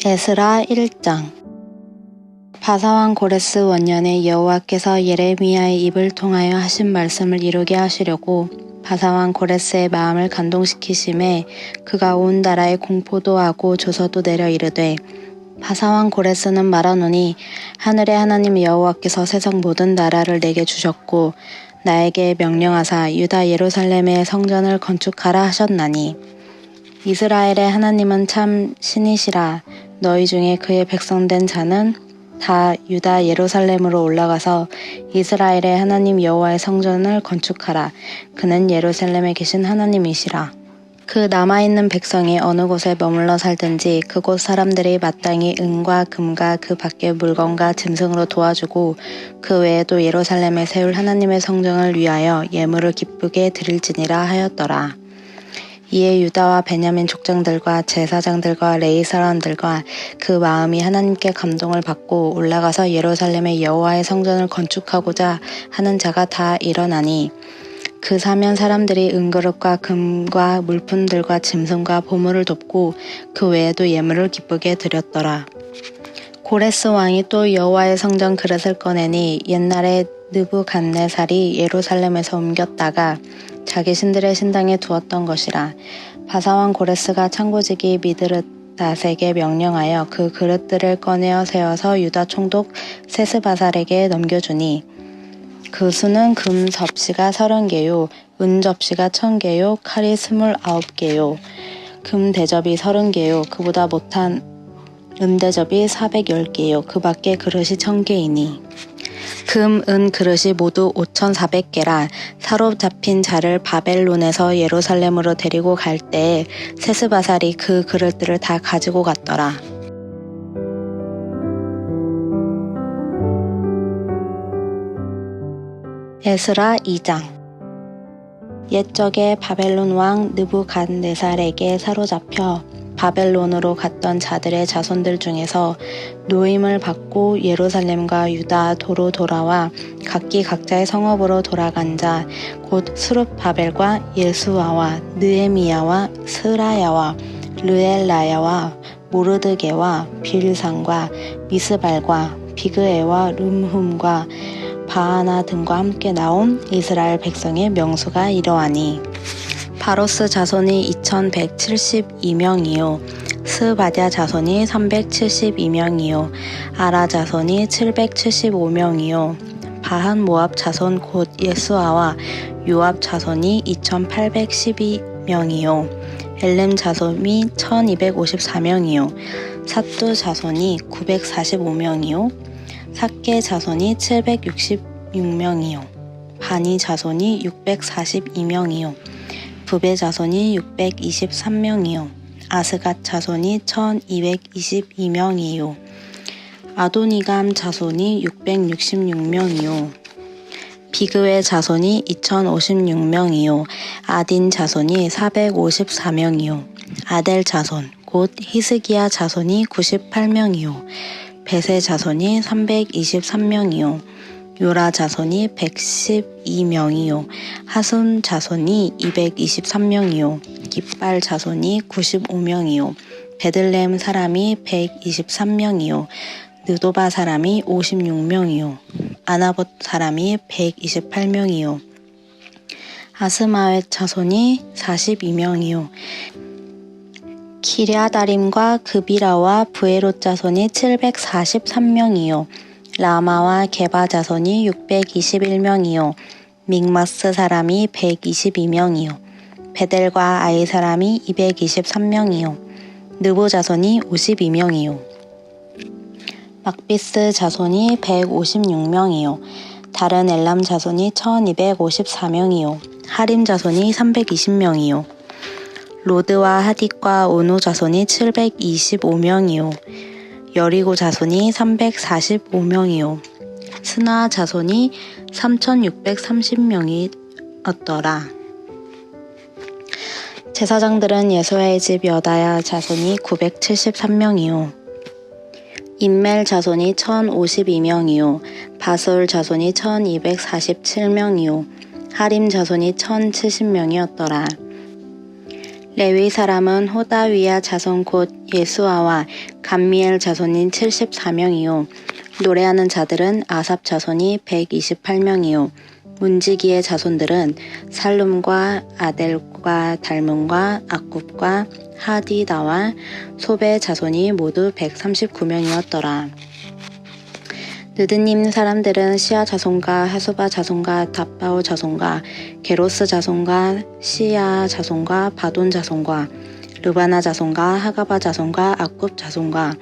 에스라 1장. 바사왕 고레스 원년에 여호와께서 예레미야의 입을 통하여 하신 말씀을 이루게 하시려고 바사왕 고레스의 마음을 감동시키심에 그가 온 나라에 공포도 하고 조서도 내려 이르되, 바사왕 고레스는 말하노니 하늘의 하나님 여호와께서 세상 모든 나라를 내게 주셨고 나에게 명령하사 유다 예루살렘의 성전을 건축하라 하셨나니, 이스라엘의 하나님은 참 신이시라. 너희 중에 그의 백성된 자는 다 유다 예루살렘으로 올라가서 이스라엘의 하나님 여호와의 성전을 건축하라. 그는 예루살렘에 계신 하나님이시라. 그 남아있는 백성이 어느 곳에 머물러 살든지 그곳 사람들이 마땅히 은과 금과 그 밖의 물건과 짐승으로 도와주고 그 외에도 예루살렘에 세울 하나님의 성전을 위하여 예물을 기쁘게 드릴지니라 하였더라. 이에 유다와 베냐민 족장들과 제사장들과 레위 사람들과 그 마음이 하나님께 감동을 받고 올라가서 예루살렘의 여호와의 성전을 건축하고자 하는 자가 다 일어나니, 그 사면 사람들이 은그릇과 금과 물품들과 짐승과 보물을 돕고 그 외에도 예물을 기쁘게 드렸더라. 고레스 왕이 또 여호와의 성전 그릇을 꺼내니 옛날에 느부갓네살이 예루살렘에서 옮겼다가 자기 신들의 신당에 두었던 것이라. 바사왕 고레스가 창고지기 미드르닷에게 명령하여 그 그릇들을 꺼내어 세워서 유다 총독 세스바살에게 넘겨주니, 그 수는 금 접시가 30개요 은 접시가 1000개요 칼이 29개요 금 대접이 30개요 그보다 못한 은 대접이 410개요 그 밖에 그릇이 1000개이니, 금, 은 그릇이 모두 5400개라. 사로잡힌 자를 바벨론에서 예루살렘으로 데리고 갈 때에 세스바살이 그 그릇들을 다 가지고 갔더라. 에스라 2장. 옛적에 바벨론 왕 느부갓네살에게 사로잡혀 바벨론으로 갔던 자들의 자손들 중에서 노임을 받고 예루살렘과 유다 도로 돌아와 각기 각자의 성읍으로 돌아간 자, 곧 스룹바벨과 예수아와 느헤미야와 스라야와 르엘라야와 모르드게와 빌상과 미스발과 비그에와 룸훔과 바하나 등과 함께 나온 이스라엘 백성의 명수가 이러하니, 바로스 자손이 2172명이요 스바랴 자손이 372명이요 아라 자손이 775명이요 바한 모압 자손 곧 예수아와 요압 자손이 2812명이요 엘렘 자손이 1254명이요 삿두 자손이 945명이요 삭게 자손이 766명이요 바니 자손이 642명이요 부베 자손이 623명이요 아스갓 자손이 1222명이요 아도니감 자손이 666명이요 비그웨 자손이 2056명이요 아딘 자손이 454명이요 아델 자손 곧 히스기야 자손이 98명이요 베세 자손이 323명이요 요라 자손이 112명이요 하손 자손이 223명이요 깃발 자손이 95명이요 베들레헴 사람이 123명이요 느도바 사람이 56명이요 아나봇 사람이 128명이요 아스마웻 자손이 42명이요 기랴다림과 그비라와 브에롯 자손이 743명이요 라마와 게바 자손이 621명이요 믹마스 사람이 122명이요 베델과 아이 사람이 223명이요 느보 자손이 52명이요 막비스 자손이 156명이요 다른 엘람 자손이 1254명이요 하림 자손이 320명이요 로드와 하딕과 오노 자손이 725명이요 여리고 자손이 345명이요 스나 자손이 3630명이었더라. 제사장들은 예수야의 집 여다야 자손이 973명이요 임멜 자손이 1052명이요 바솔 자손이 1247명이요 하림 자손이 1070명이었더라. 레위 사람은 호다위야 자손 곧 예수아와 감미엘 자손인 74명이요. 노래하는 자들은 아삽 자손이 128명이요. 문지기의 자손들은 살룸과 아델과 달문과 악굽과 하디다와 소베 자손이 모두 139명이었더라. 느드님 사람들은 시아 자손과 하수바 자손과 답바오 자손과 게로스 자손과 시야 자손과 바돈 자손과 르바나 자손과 하가바 자손과 악굽 자손과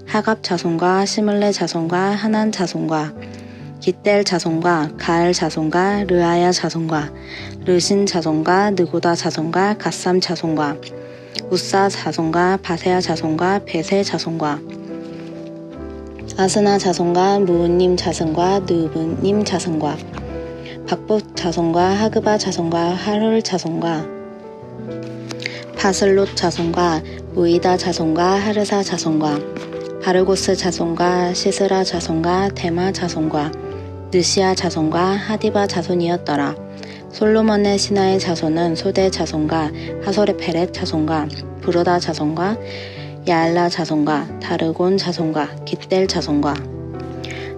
하갑 자손과 시물레 자손과 하난 자손과 기델 자손과 가엘 자손과 르아야 자손과 르신 자손과 느고다 자손과 갓삼 자손과 우사 자손과 바세아 자손과 베세 자손과 아스나 자손과 무은님 자손과 느브님 자손과 박복 자손과 하그바 자손과 하룰 자손과 바슬롯 자손과 무이다 자손과 하르사 자손과 바르고스 자손과 시스라 자손과 데마 자손과 느시아 자손과 하디바 자손이었더라. 솔로몬의 신하의 자손은 소대 자손과 하소레페렛 자손과 부르다 자손과 야알라 자손과 다르곤 자손과 깃델 자손과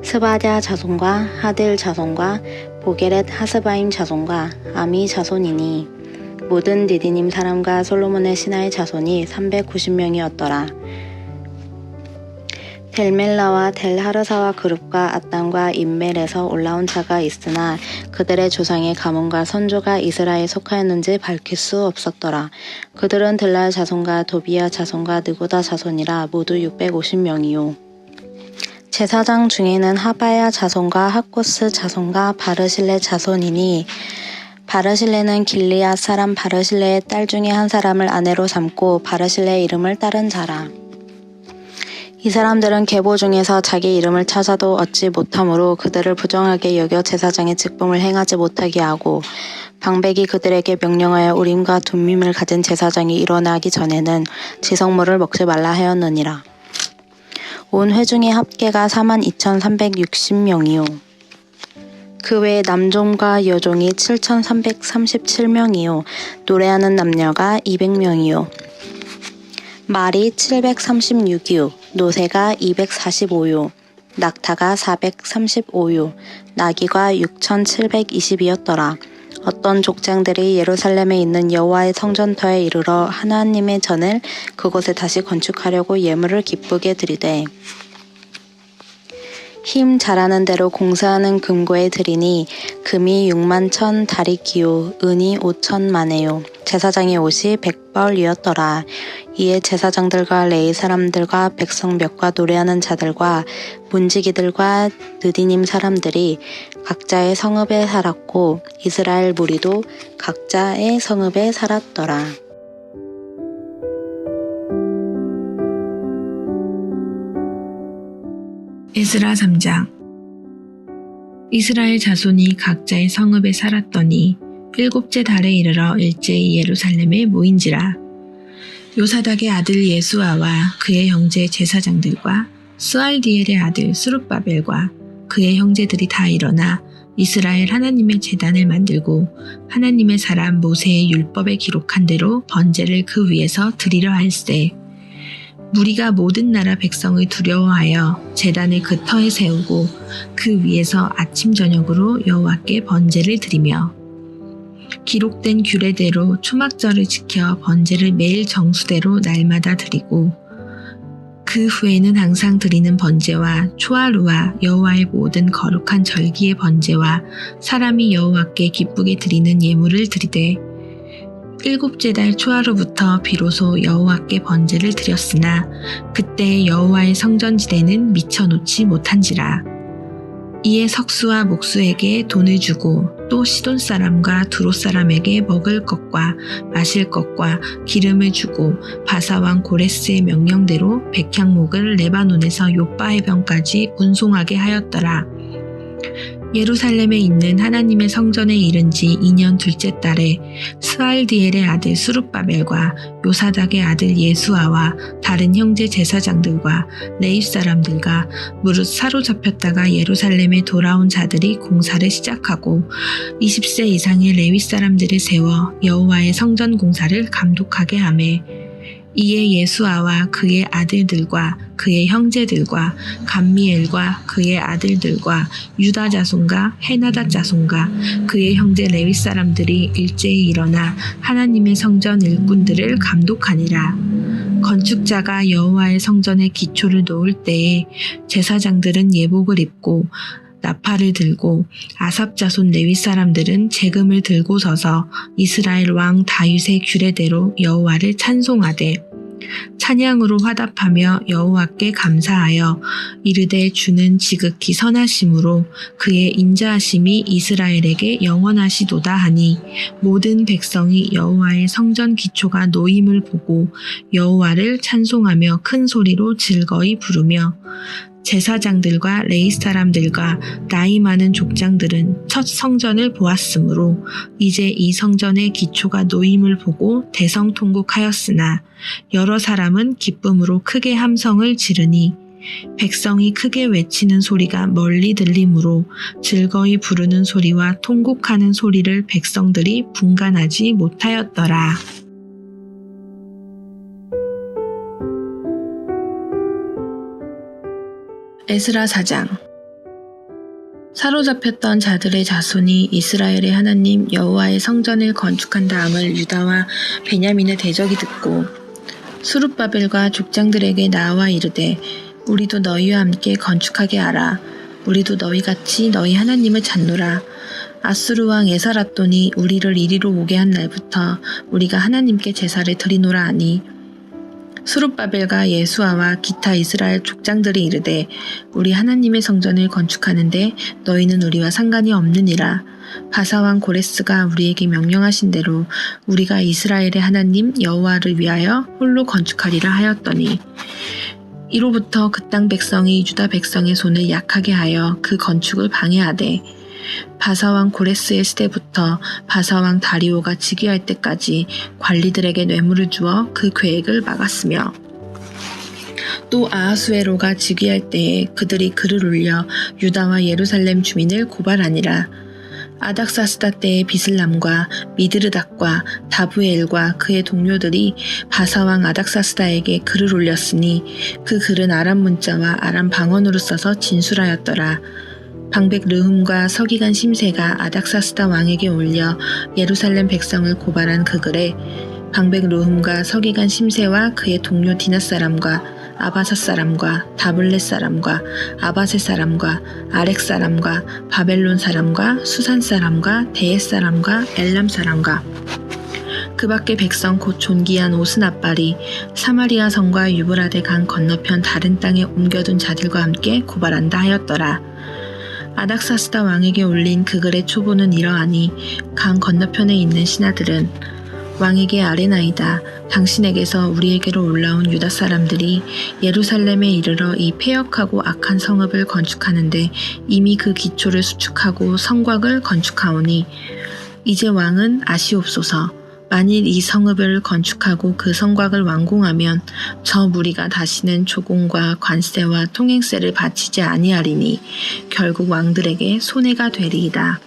스바랴 자손과 하딜 자손과 보게렛 하스바임 자손과 아미 자손이니 모든 디디님 사람과 솔로몬의 신하의 자손이 390명이었더라. 델멜라와 델하르사와 그룹과 아땅과 인멜에서 올라온 자가 있으나 그들의 조상의 가문과 선조가 이스라엘에 속하였는지 밝힐 수 없었더라. 그들은 들랄 자손과 도비야 자손과 느고다 자손이라 모두 650명이요. 제사장 중에는 하바야 자손과 하코스 자손과 바르실레 자손이니 바르실레는 길리앗 사람 바르실레의 딸 중에 한 사람을 아내로 삼고 바르실레의 이름을 따른 자라. 이 사람들은 계보 중에서 자기 이름을 찾아도 얻지 못하므로 그들을 부정하게 여겨 제사장의 직분을 행하지 못하게 하고 방백이 그들에게 명령하여 우림과 둠밈을 가진 제사장이 일어나기 전에는 지성물을 먹지 말라 하였느니라. 온 회중의 합계가 42,360명이요. 그 외에 남종과 여종이 7,337명이요. 노래하는 남녀가 200명이요. 말이 736이요. 노새가 245요. 낙타가 435요. 나귀가 6,720이었더라. 어떤 족장들이 예루살렘에 있는 여호와의 성전터에 이르러 하나님의 전을 그곳에 다시 건축하려고 예물을 기쁘게 드리되 힘 잘하는 대로 공사하는 금고에 드리니 금이 6만 1,000다리키요 은이 5,000만에요. 제사장의 옷이 100벌이었더라. 이에 제사장들과 레위 사람들과 백성 몇과 노래하는 자들과 문지기들과 느디님 사람들이 각자의 성읍에 살았고 이스라엘 무리도 각자의 성읍에 살았더라. 에스라 3장. 이스라엘 자손이 각자의 성읍에 살았더니 7째 달에 이르러 일제히 예루살렘에 모인지라. 요사닥의 아들 예수아와 그의 형제 제사장들과 스알디엘의 아들 스룹바벨과 그의 형제들이 다 일어나 이스라엘 하나님의 제단을 만들고 하나님의 사람 모세의 율법에 기록한 대로 번제를 그 위에서 드리려 할세. 무리가 모든 나라 백성을 두려워하여 제단을 그 터에 세우고 그 위에서 아침 저녁으로 여호와께 번제를 드리며 기록된 규례대로 초막절을 지켜 번제를 매일 정수대로 날마다 드리고 그 후에는 항상 드리는 번제와 초하루와 여호와의 모든 거룩한 절기의 번제와 사람이 여호와께 기쁘게 드리는 예물을 드리되 7째 달 초하루부터 비로소 여호와께 번제를 드렸으나 그때 여호와의 성전지대는 미쳐놓지 못한지라. 이에 석수와 목수에게 돈을 주고 또 시돈 사람과 두롯 사람에게 먹을 것과 마실 것과 기름을 주고 바사 왕 고레스의 명령대로 백향목을 레바논에서 요빠 해변까지 운송하게 하였더라. 예루살렘에 있는 하나님의 성전에 이른 지 2년 둘째 달에 스알디엘의 아들 수룹바벨과 요사닥의 아들 예수아와 다른 형제 제사장들과 레위 사람들과 무릇 사로잡혔다가 예루살렘에 돌아온 자들이 공사를 시작하고 20세 이상의 레위 사람들을 세워 여호와의 성전 공사를 감독하게 하매 이에 예수아와 그의 아들들과 그의 형제들과 감미엘과 그의 아들들과 유다 자손과 헤나다 자손과 그의 형제 레위 사람들이 일제히 일어나 하나님의 성전 일꾼들을 감독하니라. 건축자가 여호와의 성전의 기초를 놓을 때에 제사장들은 예복을 입고 나팔을 들고 아삽 자손 레위 사람들은 재금을 들고 서서 이스라엘 왕 다윗의 규례대로 여호와를 찬송하되 찬양으로 화답하며 여호와께 감사하여 이르되 주는 지극히 선하심으로 그의 인자하심이 이스라엘에게 영원하시도다 하니 모든 백성이 여호와의 성전 기초가 놓임을 보고 여호와를 찬송하며 큰 소리로 즐거이 부르며 제사장들과 레위 사람들과 나이 많은 족장들은 첫 성전을 보았으므로 이제 이 성전의 기초가 놓임을 보고 대성통곡하였으나 여러 사람은 기쁨으로 크게 함성을 지르니 백성이 크게 외치는 소리가 멀리 들리므로 즐거이 부르는 소리와 통곡하는 소리를 백성들이 분간하지 못하였더라. 에스라 4장. 사로잡혔던 자들의 자손이 이스라엘의 하나님 여호와의 성전을 건축한 다음을 유다와 베냐민의 대적이 듣고 수룹바벨과 족장들에게 나와 이르되 우리도 너희와 함께 건축하게 하라. 우리도 너희같이 너희 하나님을 찾노라. 아수르 왕 에사라돈이 우리를 이리로 오게 한 날부터 우리가 하나님께 제사를 드리노라 하니 수룹바벨과 예수아와 기타 이스라엘 족장들이 이르되 우리 하나님의 성전을 건축하는데 너희는 우리와 상관이 없느니라. 바사왕 고레스가 우리에게 명령하신 대로 우리가 이스라엘의 하나님 여호와를 위하여 홀로 건축하리라 하였더니 이로부터 그 땅 백성이 유다 백성의 손을 약하게 하여 그 건축을 방해하되 바사왕 고레스의 시대부터 바사왕 다리오가 즉위할 때까지 관리들에게 뇌물을 주어 그 계획을 막았으며 또 아하수에로가 즉위할 때에 그들이 글을 올려 유다와 예루살렘 주민을 고발하니라. 아닥사스다 때의 비슬람과 미드르닥과 다부엘과 그의 동료들이 바사왕 아닥사스다에게 글을 올렸으니 그 글은 아람 문자와 아람 방언으로 써서 진술하였더라. 방백 르훔과 서기관 심세가 아닥사스다 왕에게 올려 예루살렘 백성을 고발한 그 글에 방백 르훔과 서기관 심세와 그의 동료 디낫 사람과 아바사 사람과 다블렛 사람과 아바세 사람과 아렉 사람과 바벨론 사람과 수산 사람과 데엣 사람과 엘람 사람과 그 밖에 백성 곧 존귀한 오스나빨이 사마리아 성과 유브라데 강 건너편 다른 땅에 옮겨둔 자들과 함께 고발한다 하였더라. 아닥사스다 왕에게 올린 그 글의 초보는 이러하니 강 건너편에 있는 신하들은 왕에게 아뢰나이다. 당신에게서 우리에게로 올라온 유다 사람들이 예루살렘에 이르러 이 패역하고 악한 성읍을 건축하는데 이미 그 기초를 수축하고 성곽을 건축하오니 이제 왕은 아시옵소서. 만일 이 성읍을 건축하고 그 성곽을 완공하면 저 무리가 다시는 조공과 관세와 통행세를 바치지 아니하리니 결국 왕들에게 손해가 되리이다.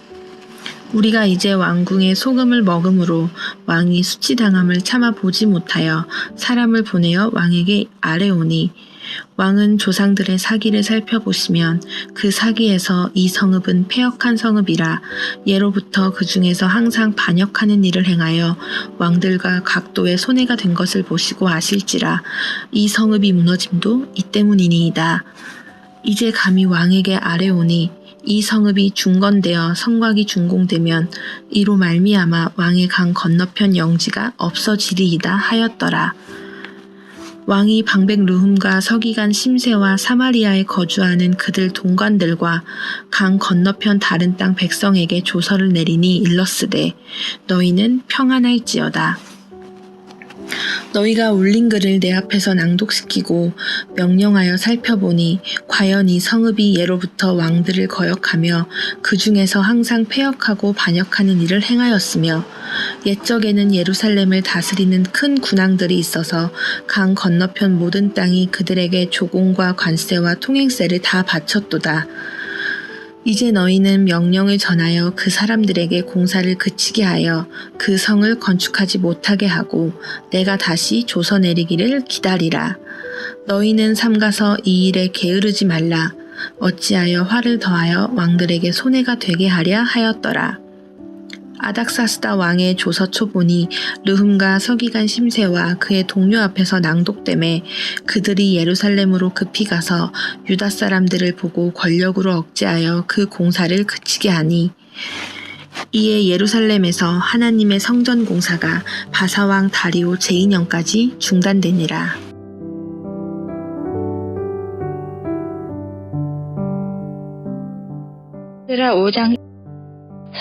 우리가 이제 왕궁의 소금을 먹음으로 왕이 수치당함을 참아 보지 못하여 사람을 보내어 왕에게 아뢰오니 왕은 조상들의 사기를 살펴보시면 그 사기에서 이 성읍은 패역한 성읍이라 예로부터 그 중에서 항상 반역하는 일을 행하여 왕들과 각도의 손해가 된 것을 보시고 아실지라 이 성읍이 무너짐도 이 때문이니이다. 이제 감히 왕에게 아뢰오니 이 성읍이 중건되어 성곽이 준공되면 이로 말미암아 왕의 강 건너편 영지가 없어지리이다 하였더라. 왕이 방백 르훔과 서기관 심세와 사마리아에 거주하는 그들 동관들과 강 건너편 다른 땅 백성에게 조서를 내리니 일렀으되 너희는 평안할지어다. 너희가 올린 글을 내 앞에서 낭독시키고 명령하여 살펴보니 과연 이 성읍이 예로부터 왕들을 거역하며 그 중에서 항상 패역하고 반역하는 일을 행하였으며 옛적에는 예루살렘을 다스리는 큰 군왕들이 있어서 강 건너편 모든 땅이 그들에게 조공과 관세와 통행세를 다 바쳤도다. 이제 너희는 명령을 전하여 그 사람들에게 공사를 그치게 하여 그 성을 건축하지 못하게 하고 내가 다시 조서 내리기를 기다리라. 너희는 삼가서 이 일에 게으르지 말라. 어찌하여 화를 더하여 왕들에게 손해가 되게 하랴 하였더라. 아닥사스다 왕의 조서 초본이 르훔과 서기관 심세와 그의 동료 앞에서 낭독되매 그들이 예루살렘으로 급히 가서 유다 사람들을 보고 권력으로 억제하여 그 공사를 그치게 하니 이에 예루살렘에서 하나님의 성전 공사가 바사왕 다리오 제2년까지 중단되니라. 에스라 5장.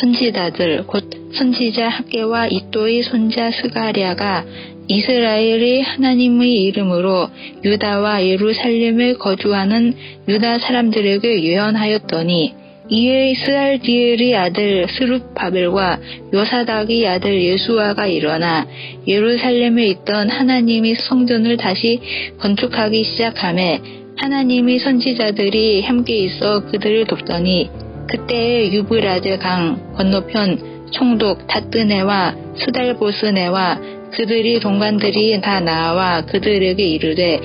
선지자들 곧 선지자 학개와 이또의 손자 스가랴가 이스라엘의 하나님의 이름으로 유다와 예루살렘에 거주하는 유다 사람들에게 예언하였더니 이에 스알디엘의 아들 스룹바벨과 요사닥의 아들 예수아가 일어나 예루살렘에 있던 하나님의 성전을 다시 건축하기 시작하며 하나님의 선지자들이 함께 있어 그들을 돕더니 그때에 유브라데 강 건너편 총독 다뜨네와 스달보스네와 그들이 동관들이 다 나와 그들에게 이르되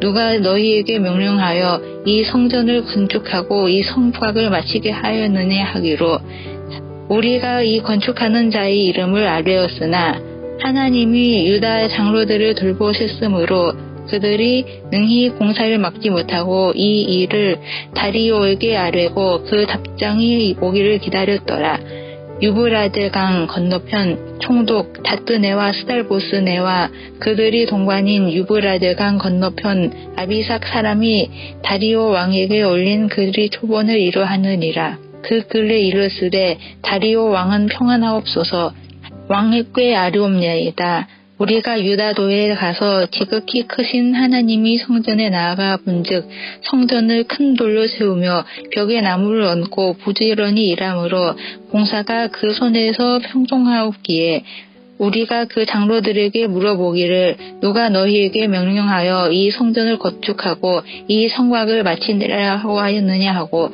누가 너희에게 명령하여 이 성전을 건축하고 이 성곽을 마치게 하였느냐 하기로 우리가 이 건축하는 자의 이름을 알되었으나 하나님이 유다 장로들을 돌보셨으므로 그들이 능히 공사를 막지 못하고 이 일을 다리오에게 아뢰고 그 답장이 오기를 기다렸더라. 유브라데 강 건너편 총독 다뜨네와 스달보스네와 그들이 동관인 유브라데 강 건너편 아비삭 사람이 다리오 왕에게 올린 글이 초본을 이루하느니라. 그 글에 이르시되 다리오 왕은 평안하옵소서. 왕의 꽤 아뢰옵나이다. 우리가 유다도에 가서 지극히 크신 하나님이 성전에 나아가 본즉 성전을 큰 돌로 세우며 벽에 나무를 얹고 부지런히 일함으로 공사가 그 손에서 평통하옵기에 우리가 그 장로들에게 물어보기를 누가 너희에게 명령하여 이 성전을 건축하고 이 성곽을 마치라고 하였느냐 하고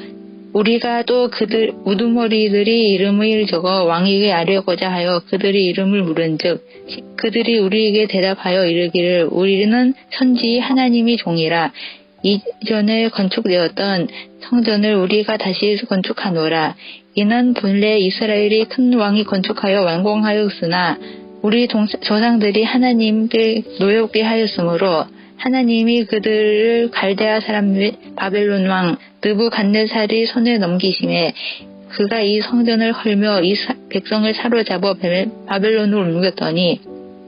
우리가 또 그들 우두머리들이 이름을 적어 왕에게 아뢰고자 하여 그들의 이름을 물은즉 그들이 우리에게 대답하여 이르기를 우리는 선지 하나님이 종이라 이전에 건축되었던 성전을 우리가 다시 건축하노라. 이는 본래 이스라엘이 큰 왕이 건축하여 완공하였으나 우리 조상들이 하나님께 노엽게 하였으므로 하나님이 그들을 갈대아 사람 및 바벨론 왕 느부갓네살이 손에 넘기심에 그가 이 성전을 헐며 이 백성을 사로잡아 바벨론으로 옮겼더니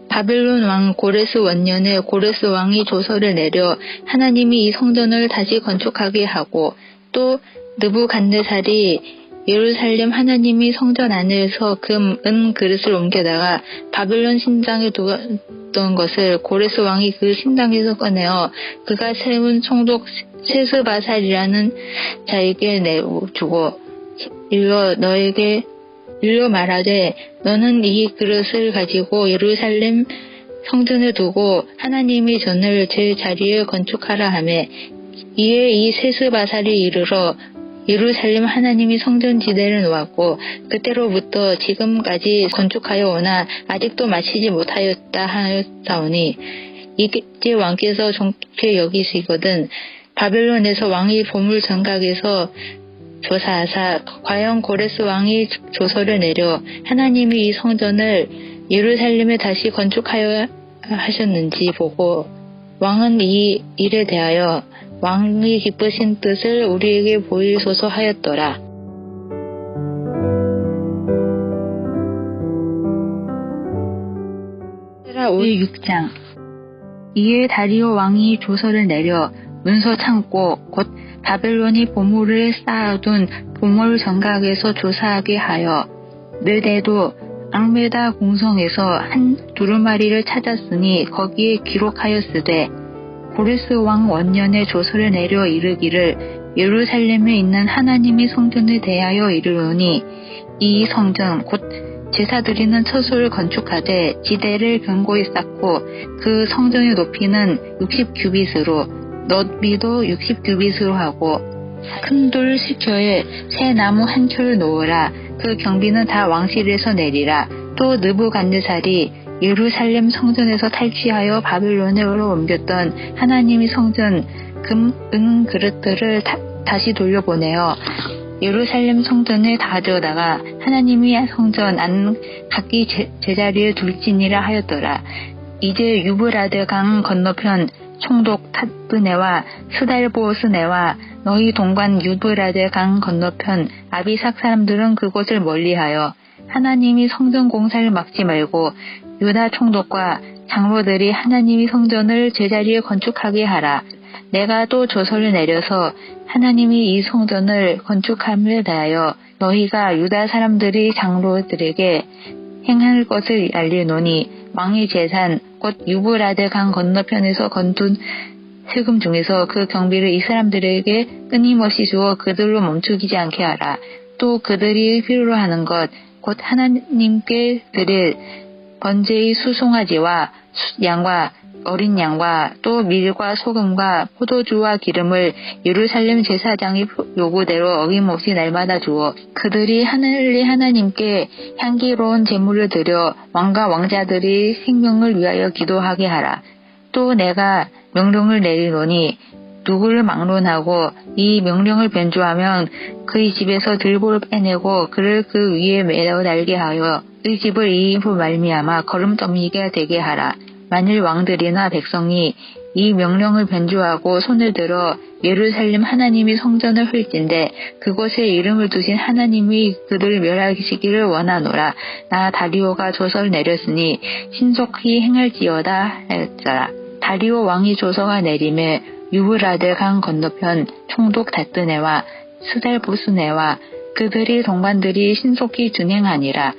바벨론 왕 고레스 원년에 고레스 왕이 조서를 내려 하나님이 이 성전을 다시 건축하게 하고 또 느부갓네살이 예루살렘 하나님이 성전 안에서 금, 은 그릇을 옮겨다가 바벨론 신당에 두었던 것을 고레스 왕이 그 신당에서 꺼내어 그가 세운 총독 세스바살이라는 자에게 내주고 일러 말하되 너는 이 그릇을 가지고 예루살렘 성전에 두고 하나님의 전을 제 자리에 건축하라 하매 이에 이 세스바살이 이르러 예루살렘 하나님이 성전 지대를 놓았고 그때로부터 지금까지 건축하여 오나 아직도 마치지 못하였다 하였사오니 이제 왕께서 좋게 여기시거든 바벨론에서 왕이 보물 장각에서 조사하사 과연 고레스 왕이 조서를 내려 하나님이 이 성전을 예루살렘에 다시 건축하여 하셨는지 보고 왕은 이 일에 대하여 왕이 기쁘신 뜻을 우리에게 보이소서 하였더라. 에스라 6장. 이에 다리오 왕이 조서를 내려 문서 창고 곧 바벨론이 보물을 쌓아둔 보물 정각에서 조사하게 하여 메대도 앙메다 공성에서 한 두루마리를 찾았으니 거기에 기록하였으되 고레스 왕 원년에 조서를 내려 이르기를 예루살렘에 있는 하나님의 성전에 대하여 이르노니 이 성전 곧 제사 드리는 처소를 건축하되 지대를 견고히 쌓고 그 성전의 높이는 60규빗으로 너비도 60규빗으로 하고 큰 돌 10켜에 새 나무 한 켜를 놓으라. 그 경비는 다 왕실에서 내리라. 또 느부갓네살이 예루살렘 성전에서 탈취하여 바벨론으로 옮겼던 하나님의 성전 금, 은 그릇들을 다시 돌려보내어 예루살렘 성전에 가져다가 하나님의 성전 안 각기 제자리에 둘지니라 하였더라. 이제 유브라데 강 건너편 총독 탓브네와 스달보스네와 너희 동관 유브라데 강 건너편 아비삭 사람들은 그곳을 멀리하여 하나님이 성전 공사를 막지 말고 유다 총독과 장로들이 하나님이 성전을 제자리에 건축하게 하라. 내가 또 조서를 내려서 하나님이 이 성전을 건축함에 대하여 너희가 유다 사람들이 장로들에게 행할 것을 알리노니 왕의 재산 곧 유브라데 강 건너편에서 건둔 세금 중에서 그 경비를 이 사람들에게 끊임없이 주어 그들로 멈추지 않게 하라. 또 그들이 필요로 하는 것 곧 하나님께 드릴 번제의 수송아지와 양과 어린 양과 또 밀과 소금과 포도주와 기름을 예루살렘 제사장의 요구대로 어김없이 날마다 주어 그들이 하늘의 하나님께 향기로운 제물을 드려 왕과 왕자들이 생명을 위하여 기도하게 하라. 또 내가 명령을 내리노니 누구를 막론하고 이 명령을 변조하면 그의 집에서 들보를 빼내고 그를 그 위에 매어 달게 하여 그 집을 이 입으로 말미암아 거름더미가 되게 하라. 만일 왕들이나 백성이 이 명령을 변조하고 손을 들어 예루살렘 하나님의 성전을 헐진대 그곳에 이름을 두신 하나님이 그들을 멸하시기를 원하노라. 나 다리오가 조서를 내렸으니 신속히 행할지어다 하였더라. 다리오 왕이 조서가 내림에 유브라데 강 건너편 총독 다뜨네와 스달보스네와 그들이 동반들이 신속히 준행하니라.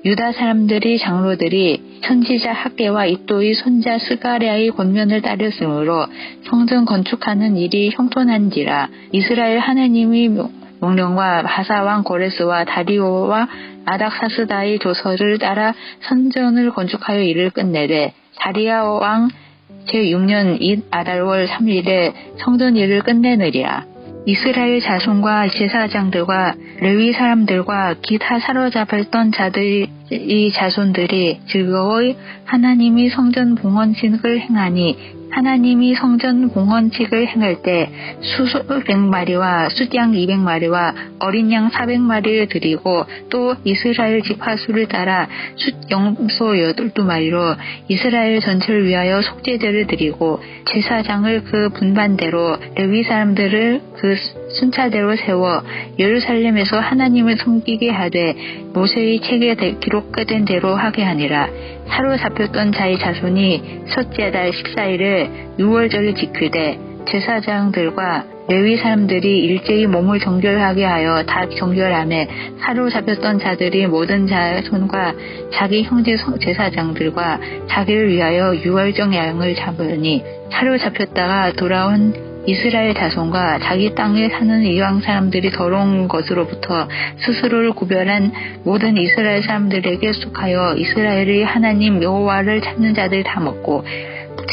유다 사람들이 장로들이 선지자 학개와 이또의 손자 스가랴의 권면을 따르므로 성전 건축하는 일이 형통한지라. 이스라엘 하나님의 명령과 바사왕 고레스와 다리오와 아닥사스다의 조서를 따라 성전을 건축하여 일을 끝내되 다리아 왕 제6년 잇 아달월 3일에 성전 일을 끝내느리라. 이스라엘 자손과 제사장들과 레위 사람들과 기타 사로잡혔던 자들의 자손들이 즐거워 하나님이 성전 봉헌식을 행하니 하나님이 성전 봉헌식을 행할 때 수 100마리와 숫양 200마리와 어린 양 400마리를 드리고 또 이스라엘 지파수를 따라 숫영소 12마리로 이스라엘 전체를 위하여 속죄제를 드리고 제사장을 그 분반대로 레위 사람들을 그 순차대로 세워 예루살렘에서 하나님을 섬기게 하되 모세의 책에 기록된 대로 하게 하니라. 사로잡혔던 자의 자손이 첫째 달 14일을 유월절을 지키되 제사장들과 레위 사람들이 일제히 몸을 정결하게 하여 다 정결하며 사로잡혔던 자들이 모든 자손과 자기 형제 제사장들과 자기를 위하여 유월절 양을 잡으니 사로잡혔다가 돌아온 이스라엘 자손과 자기 땅에 사는 이방 사람들이 더러운 것으로부터 스스로를 구별한 모든 이스라엘 사람들에게 속하여 이스라엘의 하나님 여호와를 찾는 자들 다 먹고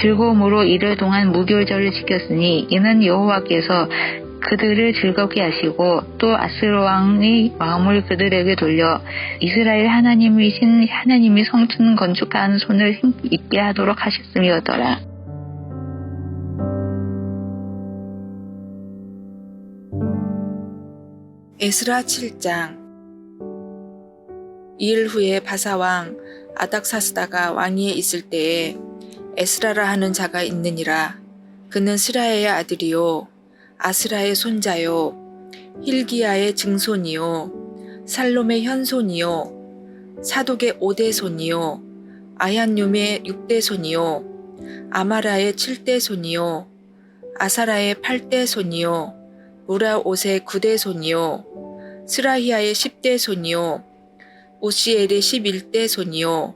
즐거움으로 이를 동안 무교절을 지켰으니 이는 여호와께서 그들을 즐겁게 하시고 또 아스로 왕의 마음을 그들에게 돌려 이스라엘 하나님이신 하나님이 성전 건축하는 손을 힘 있게 하도록 하셨음이었더라. 에스라 7장. 이일 후에 바사왕 아닥사스다가 왕위에 있을 때에 에스라라 하는 자가 있느니라. 그는 스라야의 아들이요 아스라의 손자요 힐기야의 증손이요 살롬의 현손이요 사독의 5대 손이요 아얀욤의 6대 손이요 아마라의 7대 손이요 아사라의 8대 손이요 무라옷의 9대 손이요 스라히야의 10대 손이요 우시엘의 11대 손이요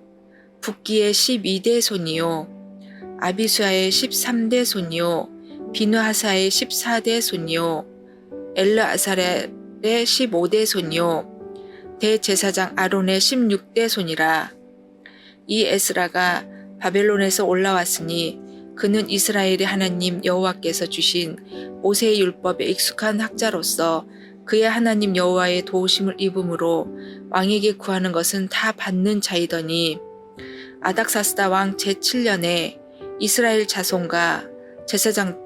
붓기의 12대 손이요 아비수아의 13대 손이요 비누하사의 14대 손이요 엘르아살의 15대 손이요 대제사장 아론의 16대 손이라. 이 에스라가 바벨론에서 올라왔으니 그는 이스라엘의 하나님 여호와께서 주신 모세의 율법에 익숙한 학자로서 그의 하나님 여호와의 도우심을 입음으로 왕에게 구하는 것은 다 받는 자이더니 아닥사스다 왕 제7년에 이스라엘 자손과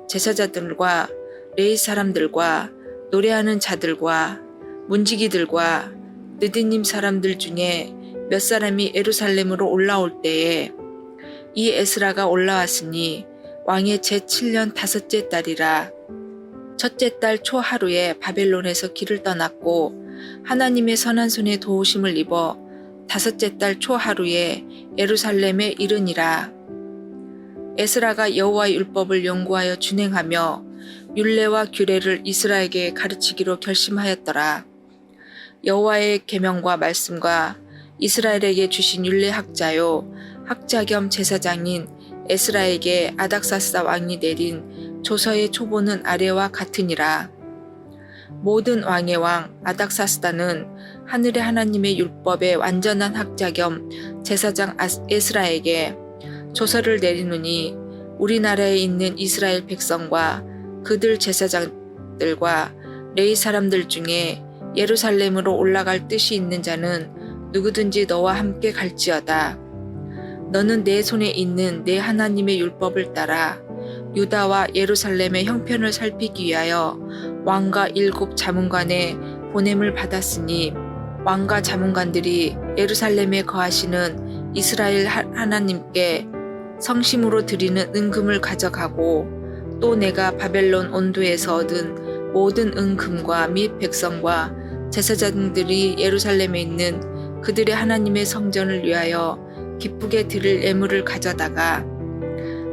제사자들과 레위 사람들과 노래하는 자들과 문지기들과 느디님 사람들 중에 몇 사람이 예루살렘으로 올라올 때에 이 에스라가 올라왔으니 왕의 제7년 5째 달이라. 첫째 달 초하루에 바벨론에서 길을 떠났고 하나님의 선한 손에 도우심을 입어 5째 달 초하루에 예루살렘에 이르니라. 에스라가 여호와의 율법을 연구하여 준행하며 율례와 규례를 이스라엘에게 가르치기로 결심하였더라. 여호와의 계명과 말씀과 이스라엘에게 주신 율례 학자요 학자 겸 제사장인 에스라에게 아닥사스다 왕이 내린 조서의 초보는 아래와 같으니라. 모든 왕의 왕 아닥사스다는 하늘의 하나님의 율법의 완전한 학자 겸 제사장 에스라에게 조서를 내리노니 우리나라에 있는 이스라엘 백성과 그들 제사장들과 레위 사람들 중에 예루살렘으로 올라갈 뜻이 있는 자는 누구든지 너와 함께 갈지어다. 너는 내 손에 있는 내 하나님의 율법을 따라 유다와 예루살렘의 형편을 살피기 위하여 왕과 7 자문관의 보냄을 받았으니 왕과 자문관들이 예루살렘에 거하시는 이스라엘 하나님께 성심으로 드리는 은금을 가져가고 또 내가 바벨론 온도에서 얻은 모든 은금과 및 백성과 제사장들이 예루살렘에 있는 그들의 하나님의 성전을 위하여 기쁘게 드릴 예물을 가져다가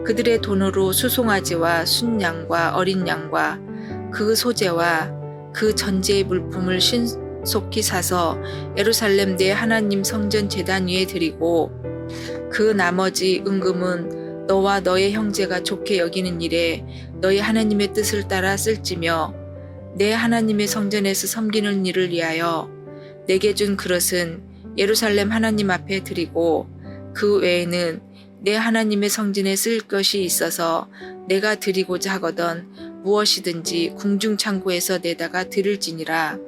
그들의 돈으로 수송아지와 순양과 어린 양과 그 소재와 그 전제의 물품을 신속히 사서 예루살렘 내 하나님 성전 제단 위에 드리고 그 나머지 은금은 너와 너의 형제가 좋게 여기는 일에 너희 하나님의 뜻을 따라 쓸지며 내 하나님의 성전에서 섬기는 일을 위하여 내게 준 그릇은 예루살렘 하나님 앞에 드리고 그 외에는 내 하나님의 성전에 쓸 것이 있어서 내가 드리고자 하거든 무엇이든지 궁중 창고에서 내다가 드릴지니라.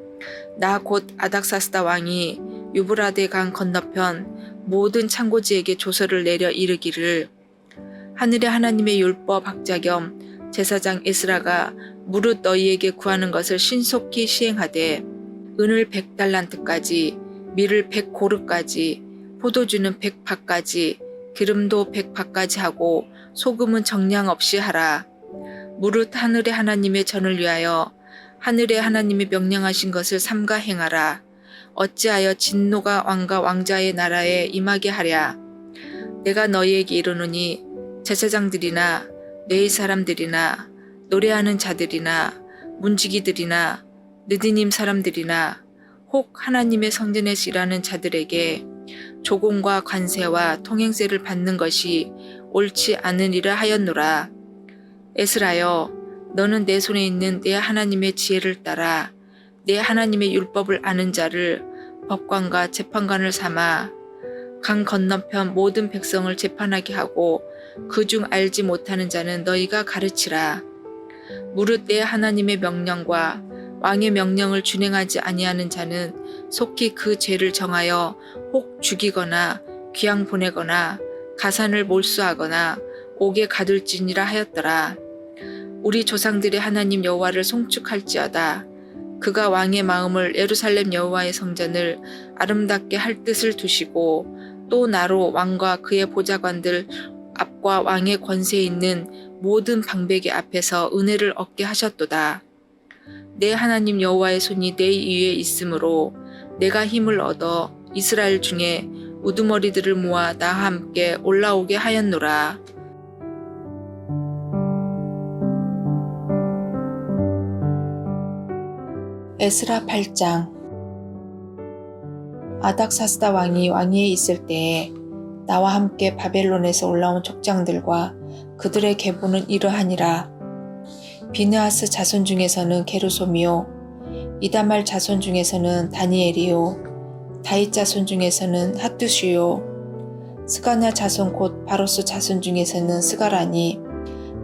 나 곧 아닥사스다 왕이 유브라데 강 건너편 모든 창고지에게 조서를 내려 이르기를 하늘의 하나님의 율법 학자 겸 제사장 에스라가 무릇 너희에게 구하는 것을 신속히 시행하되 은을 100달란트까지 밀을 100고르까지 포도주는 100밭까지 기름도 100밭까지 하고 소금은 정량 없이 하라. 무릇 하늘의 하나님의 전을 위하여 하늘의 하나님이 명령하신 것을 삼가 행하라. 어찌하여 진노가 왕과 왕자의 나라에 임하게 하랴. 내가 너희에게 이르노니 제사장들이나 레위 사람들이나 노래하는 자들이나 문지기들이나 느디님 사람들이나 혹 하나님의 성전에서 일하는 자들에게 조공과 관세와 통행세를 받는 것이 옳지 않으리라 하였노라. 에스라여, 너는 내 손에 있는 내 하나님의 지혜를 따라 내 하나님의 율법을 아는 자를 법관과 재판관을 삼아 강 건너편 모든 백성을 재판하게 하고 그중 알지 못하는 자는 너희가 가르치라. 무릇 내 하나님의 명령과 왕의 명령을 준행하지 아니하는 자는 속히 그 죄를 정하여 혹 죽이거나 귀양 보내거나 가산을 몰수하거나 옥에 가둘지니라 하였더라. 우리 조상들의 하나님 여호와를 송축할지어다. 그가 왕의 마음을 예루살렘 여호와의 성전을 아름답게 할 뜻을 두시고 또 나로 왕과 그의 보좌관들 앞과 왕의 권세에 있는 모든 방백의 앞에서 은혜를 얻게 하셨도다. 내 하나님 여호와의 손이 내 위에 있으므로 내가 힘을 얻어 이스라엘 중에 우두머리들을 모아 나와 함께 올라오게 하였노라. 에스라 8장. 아닥사스다 왕이 왕위에 있을 때에 나와 함께 바벨론에서 올라온 족장들과 그들의 계보는 이러하니라. 비느하스 자손 중에서는 게르솜이요, 이다말 자손 중에서는 다니엘이요, 다윗 자손 중에서는 핫두시요, 스가냐 자손 곧 바로스 자손 중에서는 스가라니,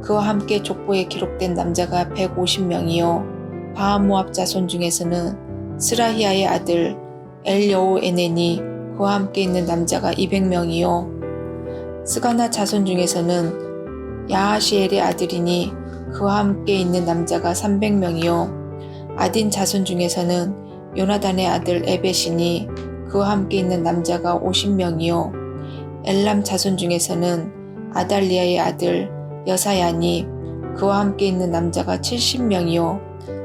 그와 함께 족보에 기록된 남자가 150명이요, 바하모압 자손 중에서는 스라히아의 아들 엘여오에넨이, 그와 함께 있는 남자가 200명이요, 스가나 자손 중에서는 야하시엘의 아들이니 그와 함께 있는 남자가 300명이요, 아딘 자손 중에서는 요나단의 아들 에벳이니 그와 함께 있는 남자가 50명이요, 엘람 자손 중에서는 아달리아의 아들 여사야니 그와 함께 있는 남자가 70명이요,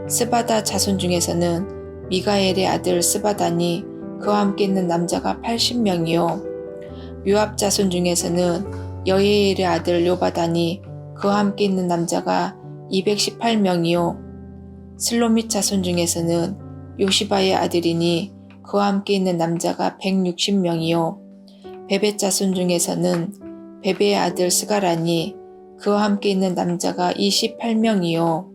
스바다 자손 중에서는 미가엘의 아들 스바다니 그와 함께 있는 남자가 80명이요, 요압 자손 중에서는 여예엘의 아들 요바다니 그와 함께 있는 남자가 218명이요, 슬로밋 자손 중에서는 요시바의 아들이니 그와 함께 있는 남자가 160명이요, 베벳 자손 중에서는 베베의 아들 스가라니 그와 함께 있는 남자가 28명이요,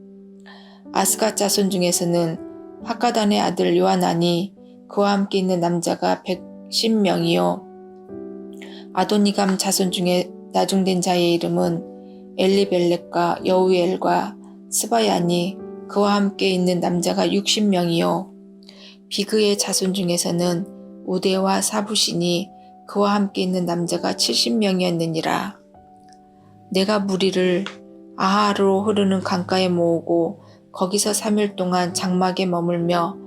아스갓 자손 중에서는 하가단의 아들 요하나니 그와 함께 있는 남자가 110명이요, 아도니감 자손 중에 나중된 자의 이름은 엘리벨렉과 여우엘과 스바야니 그와 함께 있는 남자가 60명이요, 비그의 자손 중에서는 우데와 사부시니 그와 함께 있는 남자가 70명이었느니라. 내가 무리를 아하로 흐르는 강가에 모으고 거기서 3일 동안 장막에 머물며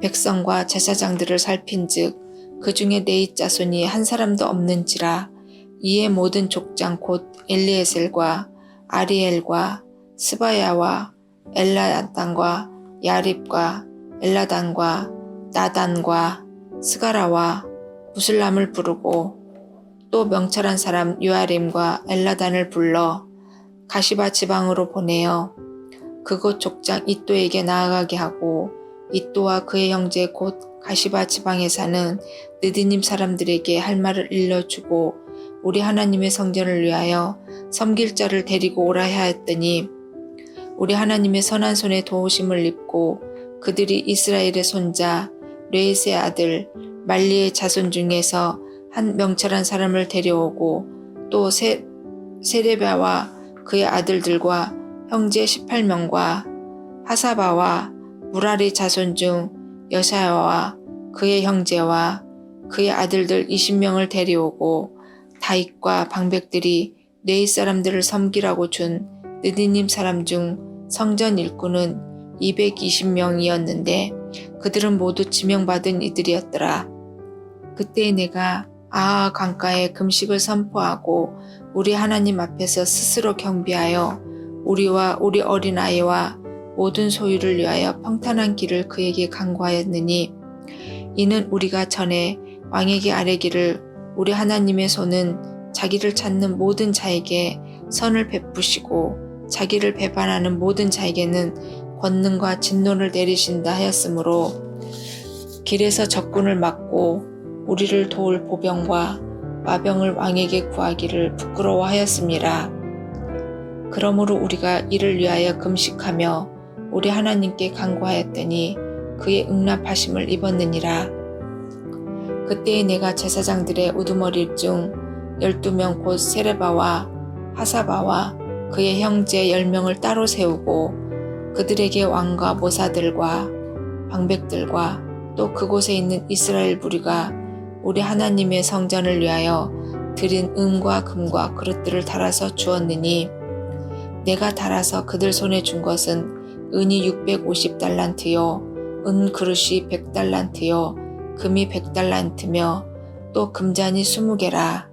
백성과 제사장들을 살핀즉 그 중에 네잇 자손이 한 사람도 없는지라. 이에 모든 족장 곧 엘리에셀과 아리엘과 스바야와 엘라단과 야립과 엘라단과 나단과 스가라와 무슬람을 부르고 또 명철한 사람 요아림과 엘라단을 불러 가시바 지방으로 보내어 그곳 족장 이또에게 나아가게 하고 이또와 그의 형제 곧 가시바 지방에 사는 느디님 사람들에게 할 말을 일러주고 우리 하나님의 성전을 위하여 섬길 자를 데리고 오라 하였더니 우리 하나님의 선한 손에 도우심을 입고 그들이 이스라엘의 손자 레이스의 아들 말리의 자손 중에서 한 명철한 사람을 데려오고 또 세레바와 그의 아들들과 형제 18명과 하사바와 무라리 자손 중 여샤야와 그의 형제와 그의 아들들 20명을 데려오고 다윗과 방백들이 네잇 사람들을 섬기라고 준 느디님 사람 중 성전 일꾼은 220명이었는데 그들은 모두 지명받은 이들이었더라. 그때 내가 아하 강가에 금식을 선포하고 우리 하나님 앞에서 스스로 경배하여 우리와 우리 어린아이와 모든 소유를 위하여 평탄한 길을 그에게 간구하였느니 이는 우리가 전에 왕에게 아뢰기를 우리 하나님의 손은 자기를 찾는 모든 자에게 선을 베푸시고 자기를 배반하는 모든 자에게는 권능과 진노를 내리신다 하였으므로 길에서 적군을 막고 우리를 도울 보병과 마병을 왕에게 구하기를 부끄러워하였습니다. 그러므로 우리가 이를 위하여 금식하며 우리 하나님께 간구하였더니 그의 응답하심을 입었느니라. 그때에 내가 제사장들의 우두머리 중 12명 곧 세레바와 하사바와 그의 형제 10명을 따로 세우고 그들에게 왕과 모사들과 방백들과 또 그곳에 있는 이스라엘 무리가 우리 하나님의 성전을 위하여 드린 은과 금과 그릇들을 달아서 주었느니 내가 달아서 그들 손에 준 것은 은이 650달란트요 은 그릇이 100달란트요 금이 100달란트며 또 금잔이 20개라.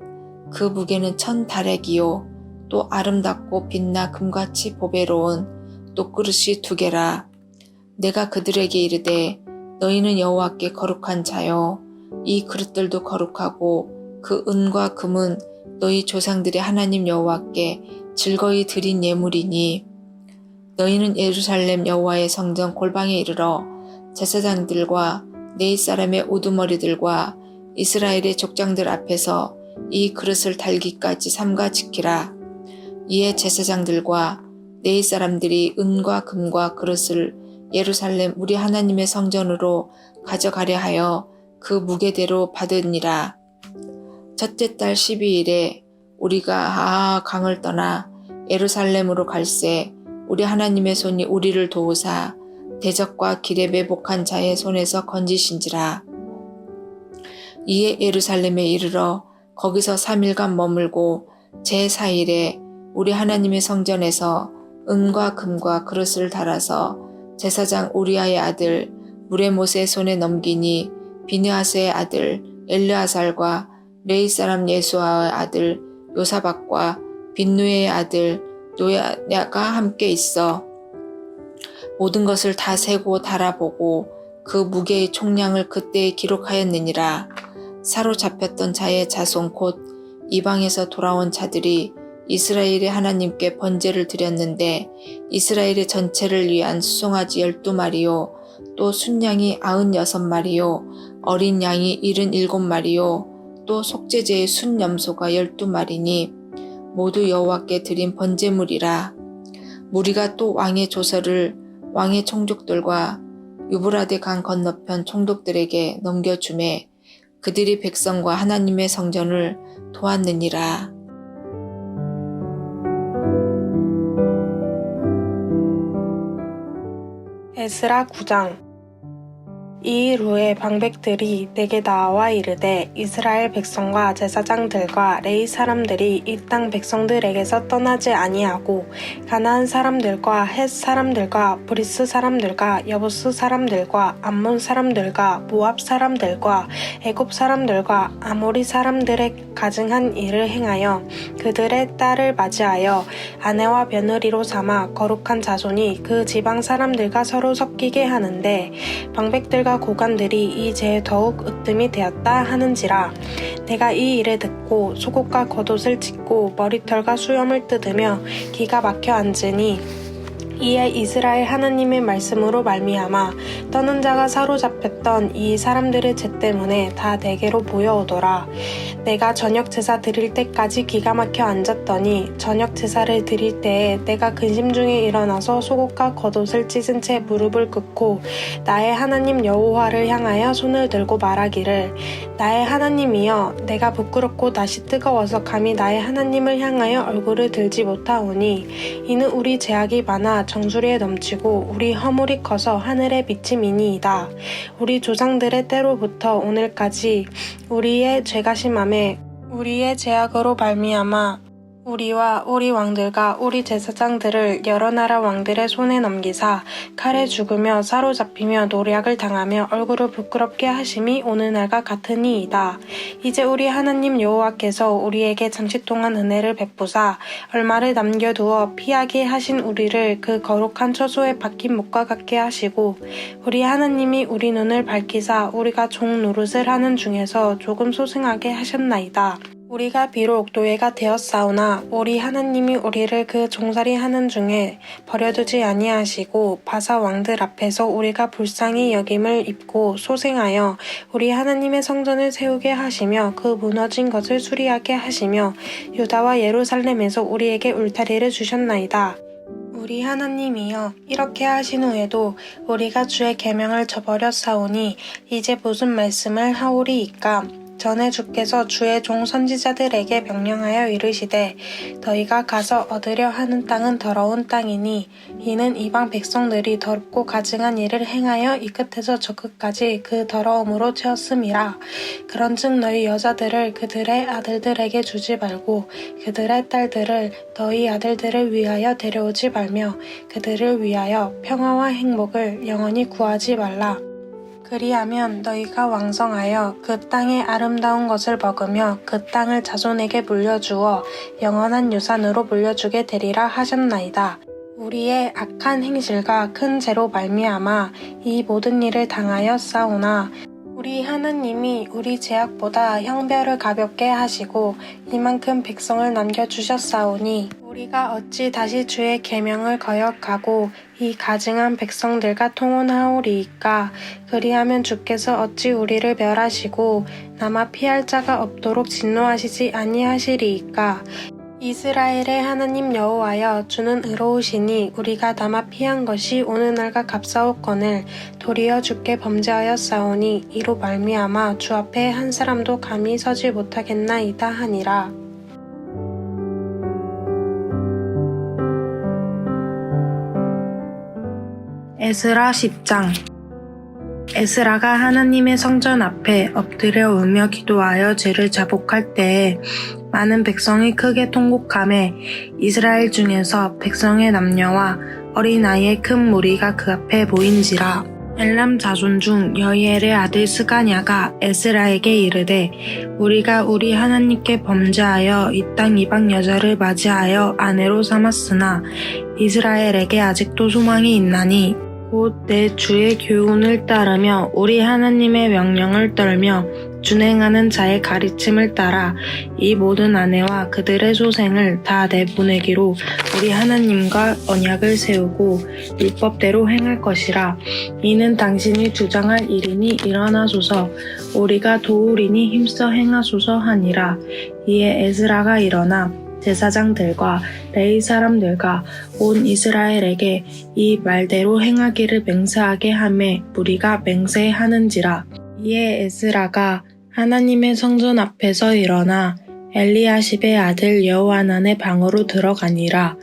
그 무게는 1000다렉이요 또 아름답고 빛나 금같이 보배로운 또 그릇이 2개라. 내가 그들에게 이르되 너희는 여호와께 거룩한 자요 이 그릇들도 거룩하고 그 은과 금은 너희 조상들의 하나님 여호와께 즐거이 드린 예물이니 너희는 예루살렘 여호와의 성전 골방에 이르러 제사장들과 네잇 사람의 우두머리들과 이스라엘의 족장들 앞에서 이 그릇을 달기까지 삼가 지키라. 이에 제사장들과 내 사람들이 은과 금과 그릇을 예루살렘 우리 하나님의 성전으로 가져가려 하여 그 무게대로 받으니라. 첫째 달 12일에 우리가 강을 떠나 예루살렘으로 갈새 우리 하나님의 손이 우리를 도우사 대적과 길에 매복한 자의 손에서 건지신지라. 이에 예루살렘에 이르러 거기서 3일간 머물고 제4일에 우리 하나님의 성전에서 은과 금과 그릇을 달아서 제사장 우리아의 아들 무레못의 손에 넘기니 비느하스의 아들 엘르아살과 레위 사람 예수아의 아들 요사박과 빈누의 아들 노야가 함께 있어 모든 것을 다 세고 달아보고 그 무게의 총량을 그때에 기록하였느니라. 사로잡혔던 자의 자손 곧 이방에서 돌아온 자들이 이스라엘의 하나님께 번제를 드렸는데 이스라엘의 전체를 위한 수송아지 12마리요 또 순양이 96마리요 어린 양이 77마리요 또 속죄제의 순염소가 12마리니 모두 여호와께 드린 번제물이라. 무리가 또 왕의 조서를 왕의 총독들과 유브라데 강 건너편 총독들에게 넘겨주매 그들이 백성과 하나님의 성전을 도왔느니라. 에스라 9장. 이 일 후에 방백들이 내게 나와 이르되 이스라엘 백성과 제사장들과 레위 사람들이 이 땅 백성들에게서 떠나지 아니하고 가나안 사람들과 헷 사람들과 브리스 사람들과 여부스 사람들과 암몬 사람들과 모압 사람들과 애굽 사람들과 아모리 사람들의 가증한 일을 행하여 그들의 딸을 맞이하여 아내와 며느리로 삼아 거룩한 자손이 그 지방 사람들과 서로 섞이게 하는데 방백들과 고관들이 이 죄에 더욱 으뜸이 되었다 하는지라. 내가 이 일을 듣고 속옷과 겉옷을 찢고 머리털과 수염을 뜯으며 기가 막혀 앉으니 이에 이스라엘 하나님의 말씀으로 말미암아 떠난 자가 사로잡혔던 이 사람들의 죄 때문에 다 내게로 모여오더라. 내가 저녁 제사 드릴 때까지 기가 막혀 앉았더니 저녁 제사를 드릴 때에 내가 근심 중에 일어나서 속옷과 겉옷을 찢은 채 무릎을 꿇고 나의 하나님 여호와를 향하여 손을 들고 말하기를 나의 하나님이여 내가 부끄럽고 낯이 뜨거워서 감히 나의 하나님을 향하여 얼굴을 들지 못하오니 이는 우리 죄악이 많아 정수리에 넘치고 우리 허물이 커서 하늘에 비침이니이다. 우리 조상들의 때로부터 오늘까지 우리의 죄가 심함에 우리의 죄악으로 말미암아 우리와 우리 왕들과 우리 제사장들을 여러 나라 왕들의 손에 넘기사 칼에 죽으며 사로잡히며 노략을 당하며 얼굴을 부끄럽게 하심이 오늘날과 같으니이다. 이제 우리 하나님 여호와께서 우리에게 잠시 동안 은혜를 베푸사 얼마를 남겨두어 피하게 하신 우리를 그 거룩한 처소에 박힌 목과 같게 하시고 우리 하나님이 우리 눈을 밝히사 우리가 종 노릇을 하는 중에서 조금 소생하게 하셨나이다. 우리가 비록 노예가 되었사오나 우리 하나님이 우리를 그 종살이 하는 중에 버려두지 아니하시고 바사 왕들 앞에서 우리가 불쌍히 여김을 입고 소생하여 우리 하나님의 성전을 세우게 하시며 그 무너진 것을 수리하게 하시며 유다와 예루살렘에서 우리에게 울타리를 주셨나이다. 우리 하나님이여 이렇게 하신 후에도 우리가 주의 계명을 저버렸사오니 이제 무슨 말씀을 하오리이까. 전에 주께서 주의 종 선지자들에게 명령하여 이르시되 너희가 가서 얻으려 하는 땅은 더러운 땅이니 이는 이방 백성들이 더럽고 가증한 일을 행하여 이 끝에서 저 끝까지 그 더러움으로 채웠음이라. 그런즉 너희 여자들을 그들의 아들들에게 주지 말고 그들의 딸들을 너희 아들들을 위하여 데려오지 말며 그들을 위하여 평화와 행복을 영원히 구하지 말라. 그리하면 너희가 왕성하여 그 땅의 아름다운 것을 먹으며 그 땅을 자손에게 물려주어 영원한 유산으로 물려주게 되리라 하셨나이다. 우리의 악한 행실과 큰 죄로 말미암아 이 모든 일을 당하여 싸우나 우리 하나님이 우리 죄악보다 형벌을 가볍게 하시고 이만큼 백성을 남겨주셨사오니 우리 우리가 어찌 다시 주의 계명을 거역하고 이 가증한 백성들과 통혼하오리이까. 그리하면 주께서 어찌 우리를 멸하시고 남아 피할 자가 없도록 진노하시지 아니하시리이까. 이스라엘의 하나님 여호와여, 주는 의로우시니 우리가 남아 피한 것이 오늘날과 값싸웠거늘 도리어 주께 범죄하였사오니 이로 말미암아 주 앞에 한 사람도 감히 서지 못하겠나이다 하니라. 에스라 10장. 에스라가 하나님의 성전 앞에 엎드려 울며 기도하여 죄를 자복할 때에 많은 백성이 크게 통곡하매 이스라엘 중에서 백성의 남녀와 어린아이의 큰 무리가 그 앞에 모인지라. 엘람 자손 중 여이엘의 아들 스가냐가 에스라에게 이르되 우리가 우리 하나님께 범죄하여 이 땅 이방 여자를 맞이하여 아내로 삼았으나 이스라엘에게 아직도 소망이 있나니 곧 내 주의 교훈을 따르며 우리 하나님의 명령을 떨며 준행하는 자의 가르침을 따라 이 모든 아내와 그들의 소생을 다 내보내기로 우리 하나님과 언약을 세우고 율법대로 행할 것이라. 이는 당신이 주장할 일이니 일어나소서. 우리가 도우리니 힘써 행하소서 하니라. 이에 에스라가 일어나 제사장들과 레위 사람들과 온 이스라엘에게 이 말대로 행하기를 맹세하게 하매 무리가 맹세하는지라. 이에 에스라가 하나님의 성전 앞에서 일어나 엘리야십의 아들 여호하난의 방으로 들어가니라.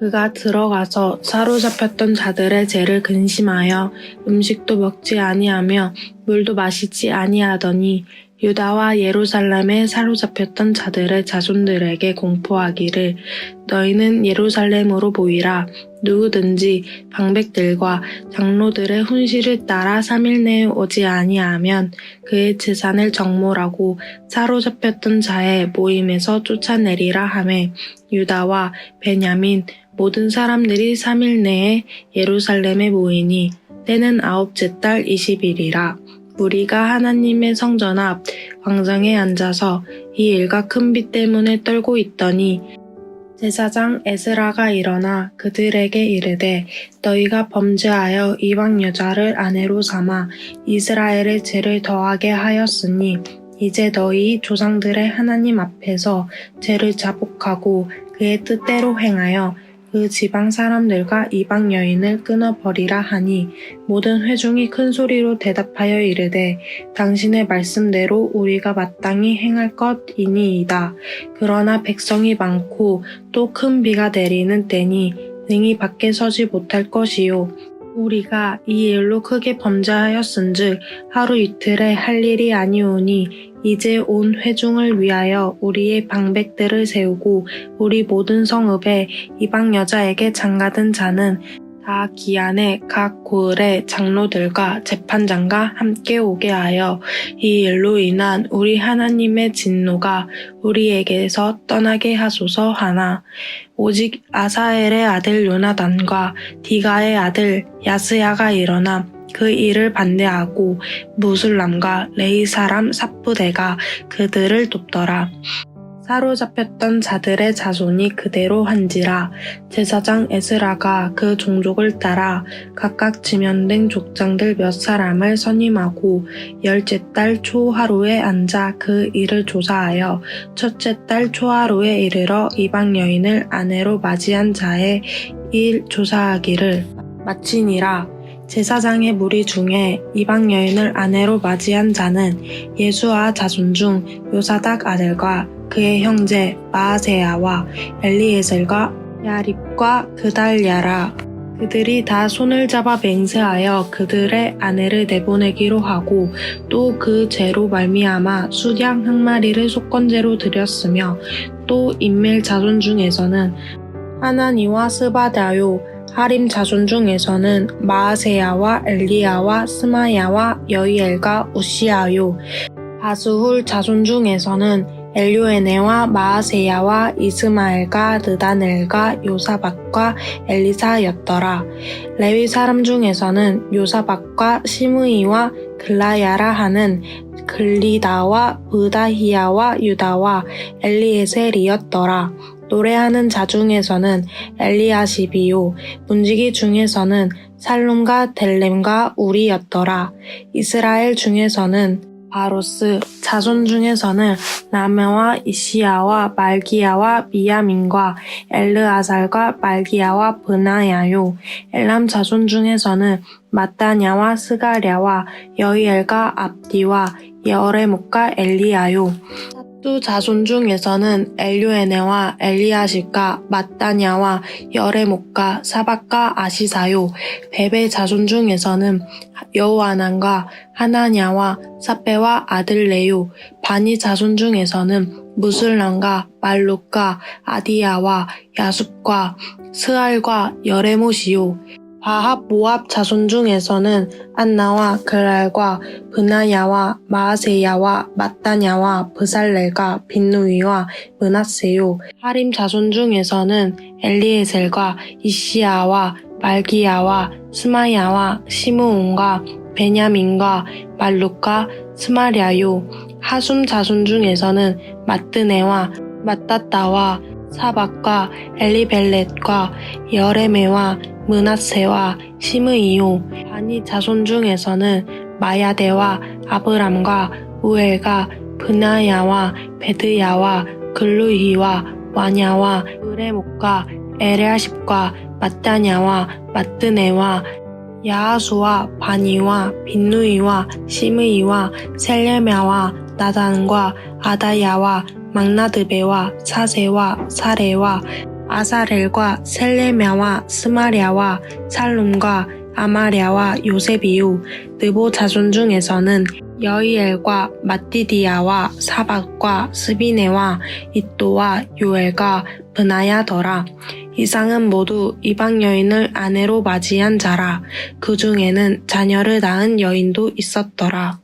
그가 들어가서 사로잡혔던 자들의 죄를 근심하여 음식도 먹지 아니하며 물도 마시지 아니하더니 유다와 예루살렘에 사로잡혔던 자들의 자손들에게 공포하기를 너희는 예루살렘으로 모이라. 누구든지 방백들과 장로들의 훈시를 따라 3일 내에 오지 아니하면 그의 재산을 정몰하고 사로잡혔던 자의 모임에서 쫓아내리라 하매 유다와 베냐민 모든 사람들이 3일 내에 예루살렘에 모이니 때는 9째 달 20일이라. 무리가 하나님의 성전 앞 광장에 앉아서 이 일과 큰 비 때문에 떨고 있더니 제사장 에스라가 일어나 그들에게 이르되 너희가 범죄하여 이방 여자를 아내로 삼아 이스라엘의 죄를 더하게 하였으니 이제 너희 조상들의 하나님 앞에서 죄를 자복하고 그의 뜻대로 행하여 그 지방 사람들과 이방 여인을 끊어버리라 하니 모든 회중이 큰 소리로 대답하여 이르되 당신의 말씀대로 우리가 마땅히 행할 것이니이다. 그러나 백성이 많고 또 큰 비가 내리는 때니 능히 밖에 서지 못할 것이요 우리가 이 일로 크게 범죄하였은즉 하루 이틀에 할 일이 아니오니 이제 온 회중을 위하여 우리의 방백들을 세우고 우리 모든 성읍에 이방 여자에게 장가든 자는 다 기한에 각 고을의 장로들과 재판장과 함께 오게 하여 이 일로 인한 우리 하나님의 진노가 우리에게서 떠나게 하소서 하나 오직 아사엘의 아들 요나단과 디가의 아들 야스야가 일어나 그 일을 반대하고 무술람과 레위 사람 삽부대가 그들을 돕더라. 사로잡혔던 자들의 자손이 그대로 한지라. 제사장 에스라가 그 종족을 따라 각각 지면된 족장들 몇 사람을 선임하고 10째 달 초하루에 앉아 그 일을 조사하여 첫째 달 초하루에 이르러 이방 여인을 아내로 맞이한 자의 일 조사하기를 마치니라. 제사장의 무리 중에 이방 여인을 아내로 맞이한 자는 예수아 자손 중 요사닥 아들과 그의 형제 마아세야와 엘리에셀과 야립과 그달랴라. 그들이 다 손을 잡아 맹세하여 그들의 아내를 내보내기로 하고 또 그 죄로 말미암아 수양 한 마리를 속건제로 드렸으며 또 인멜 자손 중에서는 하나니와 스바다요 하림 자손 중에서는 마아세야와 엘리야와 스마야와 여이엘과 우시아요 바스훌 자손 중에서는 엘요에네와 마아세야와 이스마엘과 느다넬과 요사박과 엘리사였더라. 레위 사람 중에서는 요사박과 시므이와 글라야라 하는 글리다와 브다히야와 유다와 엘리에셀이었더라. 노래하는 자 중에서는 엘리야십이요 문지기 중에서는 살룸과 델렘과 우리였더라. 이스라엘 중에서는 바로스, 자손 중에서는 나메와 이시야와 말기야와 미야민과 엘르아살과 말기야와 브나야요. 엘람 자손 중에서는 마따냐와 스가랴와 여이엘과 압디와 여레목과 엘리야요. 또 자손 중에서는 엘요에네와 엘리야십과 마따냐와 여레목과 사박과 아시사요. 베베 자손 중에서는 여호아난과 하나냐와 사페와 아들레요. 바니 자손 중에서는 무슬람과 말룩과 아디야와 야숲과 스알과 여레못이요. 바합 모압 자손 중에서는 안나와 그랄과 브나야와 마아세야와 마따냐와 브살렐과 빈누이와 므낫세요. 하림 자손 중에서는 엘리에셀과 이시야와 말기야와 스마야와 시므온과 베냐민과 말룩과 스마랴요. 하숨 자손 중에서는 마뜨네와 마따따와 사박과 엘리벨렛과 여레메와 므낫세와 시므이요. 바니 자손 중에서는 마야데와 아브람과 우엘과 브나야와 베드야와 글루히와 와냐와 으레목과 에레아십과 마따냐와 마뜨네와 야하수와 바니와 빈누이와 시므이와 셀레мя와 나단과 아다야와 막나드베와 사세와 사레와 아사렐과 셀레мя와 스마랴와 살룸과 아마랴와 요셉이요. 느보 자손 중에서는 여이엘과 마띠디야와 사박과 스비네와 이또와 요엘과 브나야더라. 이상은 모두 이방 여인을 아내로 맞이한 자라. 그 중에는 자녀를 낳은 여인도 있었더라.